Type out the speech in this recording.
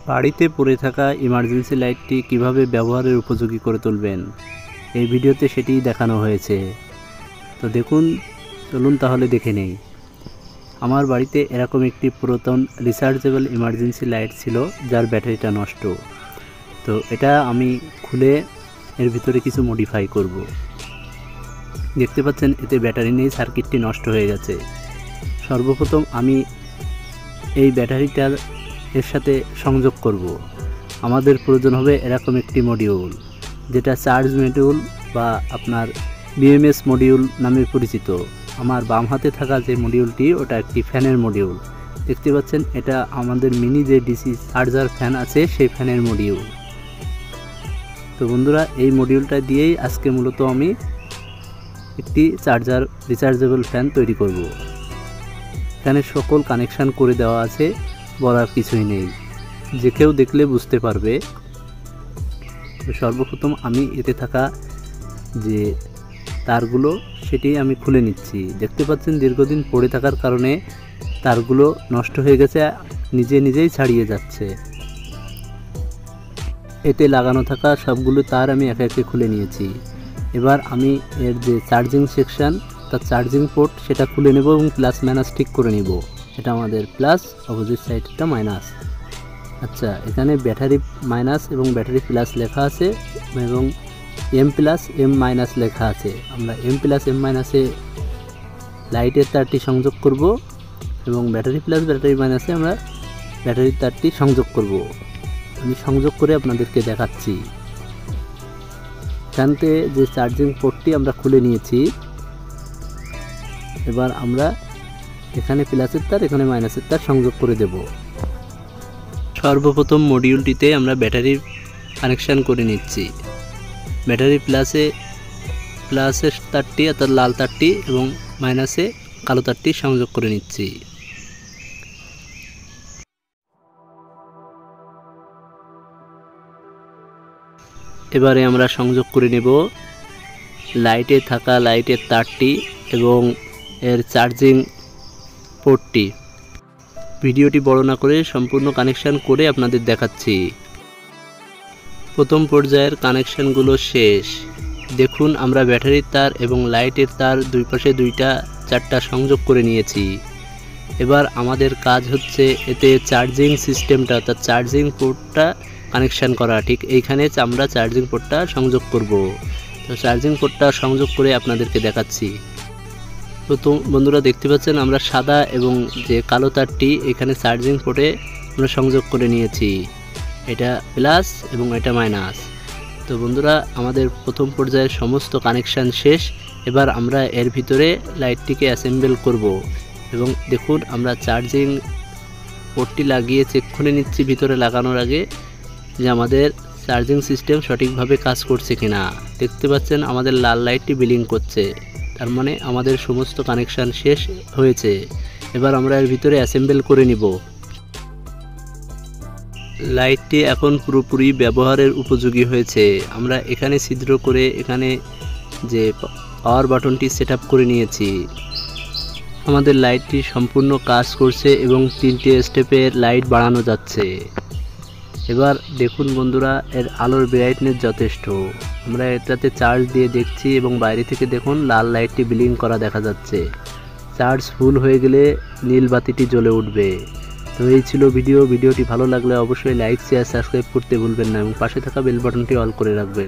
বাড়িতে পড়ে থাকা ইমার্জেন্সি লাইটটি কিভাবে ব্যবহারের উপযোগী করে তুলবেন, এই ভিডিওতে সেটিই দেখানো হয়েছে। তো দেখুন, চলুন তাহলে দেখে নেই। আমার বাড়িতে এরকম একটি পুরাতন রিচার্জেবল ইমার্জেন্সি লাইট ছিল, যার ব্যাটারিটা নষ্ট। তো এটা আমি খুলে এর ভিতরে কিছু মডিফাই করব। দেখতে পাচ্ছেন এতে ব্যাটারি নেই, সার্কিটটি নষ্ট হয়ে গেছে। সর্বপ্রথম আমি এই ব্যাটারিটার এর সাথে সংযোগ করব। আমাদের প্রয়োজন হবে এরকম একটি মডিউল, যেটা চার্জ মডিউল বা আপনার বিএমএস মডিউল নামে পরিচিত। আমার বাম হাতে থাকা যে মডিউলটি, ওটা একটি ফ্যানের মডিউল। দেখতে পাচ্ছেন এটা আমাদের মিনি যে ডিসি চার্জার ফ্যান আছে, সেই ফ্যানের মডিউল। তো বন্ধুরা, এই মডিউলটা দিয়েই আজকে মূলত আমি একটি রিচার্জেবল ফ্যান তৈরি করব। এখানে সকল কানেকশান করে দেওয়া আছে, বলার কিছুই নেই, যে কেউ দেখলে বুঝতে পারবে। তো সর্বপ্রথম আমি এতে থাকা যে তারগুলো, সেটি আমি খুলে নিচ্ছি। দেখতে পাচ্ছেন দীর্ঘদিন পড়ে থাকার কারণে তারগুলো নষ্ট হয়ে গেছে, নিজেই ছাড়িয়ে যাচ্ছে। এতে লাগানো থাকা সবগুলো তার আমি একে একে খুলে নিয়েছি। এবার আমি এর যে চার্জিং সেকশান, তার চার্জিং পোর্ট, সেটা খুলে নেব এবং প্লাস মাইনাস ঠিক করে নেব। এটা আমাদের প্লাস, অপোজিট সাইডটা মাইনাস। আচ্ছা, এখানে ব্যাটারি মাইনাস এবং ব্যাটারি প্লাস লেখা আছে এবং এম প্লাস এম মাইনাস লেখা আছে। আমরা এম প্লাস এম মাইনাসে লাইটের তারটি সংযোগ করব এবং ব্যাটারি প্লাস ব্যাটারি মাইনাসে আমরা ব্যাটারির তারটি সংযোগ করব। আমি সংযোগ করে আপনাদেরকে দেখাচ্ছি। এখানতে যে চার্জিং পোর্টটি আমরা খুলে নিয়েছি। এবার আমরা এখানে প্লাসের তার, এখানে মাইনাসের তার সংযোগ করে দেব। সর্বপ্রথম মডিউলটিতে আমরা ব্যাটারির কানেকশান করে নিচ্ছি। ব্যাটারি প্লাসের তারটি অর্থাৎ লাল তারটি এবং মাইনাসে কালো তারটি সংযোগ করে নিচ্ছি। এবারে আমরা সংযোগ করে নেব লাইটে থাকা লাইটের তারটি এবং এর চার্জিং পোর্টটি। ভিডিওটি বড় না করে সম্পূর্ণ কানেকশান করে আপনাদের দেখাচ্ছি। প্রথম পর্যায়ের কানেকশানগুলো শেষ। দেখুন, আমরা ব্যাটারির তার এবং লাইটের তার দুই পাশে চারটা সংযোগ করে নিয়েছি। এবার আমাদের কাজ হচ্ছে এতে চার্জিং সিস্টেমটা, অর্থাৎ চার্জিং পোর্টটা কানেকশান করা। ঠিক এইখানে আমরা চার্জিং পোর্টটা সংযোগ করব। তো চার্জিং পোর্টটা সংযোগ করে আপনাদেরকে দেখাচ্ছি। তো বন্ধুরা, দেখতে পাচ্ছেন আমরা সাদা এবং যে কালো তারটি এখানে চার্জিং পোর্টে আমরা সংযোগ করে নিয়েছি। এটা প্লাস এবং এটা মাইনাস। তো বন্ধুরা, আমাদের প্রথম পর্যায়ের সমস্ত কানেকশান শেষ। এবার আমরা এর ভিতরে লাইটটিকে অ্যাসেম্বল করব এবং দেখুন, আমরা চার্জিং পোর্টটি লাগিয়ে চেক করে নিচ্ছি ভিতরে লাগানোর আগে যে আমাদের চার্জিং সিস্টেম সঠিকভাবে কাজ করছে কিনা। দেখতে পাচ্ছেন আমাদের লাল লাইটটি ব্লিঙ্ক করছে, তার মানে আমাদের সমস্ত কানেকশান শেষ হয়েছে। এবার আমরা এর ভিতরে অ্যাসেম্বল করে নিব। লাইটটি এখন পুরোপুরি ব্যবহারের উপযোগী হয়েছে। আমরা এখানে ছিদ্র করে এখানে যে পাওয়ার বাটনটি সেট আপ করে নিয়েছি। আমাদের লাইটটি সম্পূর্ণ কাজ করছে এবং 3টে স্টেপের লাইট বাড়ানো যাচ্ছে। এবার দেখুন বন্ধুরা, এর আলোর ব্রাইটনেস যথেষ্ট। আমরা এটাতে চার্জ দিয়ে দেখছি এবং বাইরে থেকে দেখুন লাল লাইটটি ব্লিঙ্ক করা দেখা যাচ্ছে। চার্জ ফুল হয়ে গেলে নীল বাতিটি জ্বলে উঠবে। তো এই ছিল ভিডিওটি ভালো লাগলে অবশ্যই লাইক, শেয়ার, সাবস্ক্রাইব করতে ভুলবেন না এবং পাশে থাকা বেল বাটনটি অল করে রাখবেন।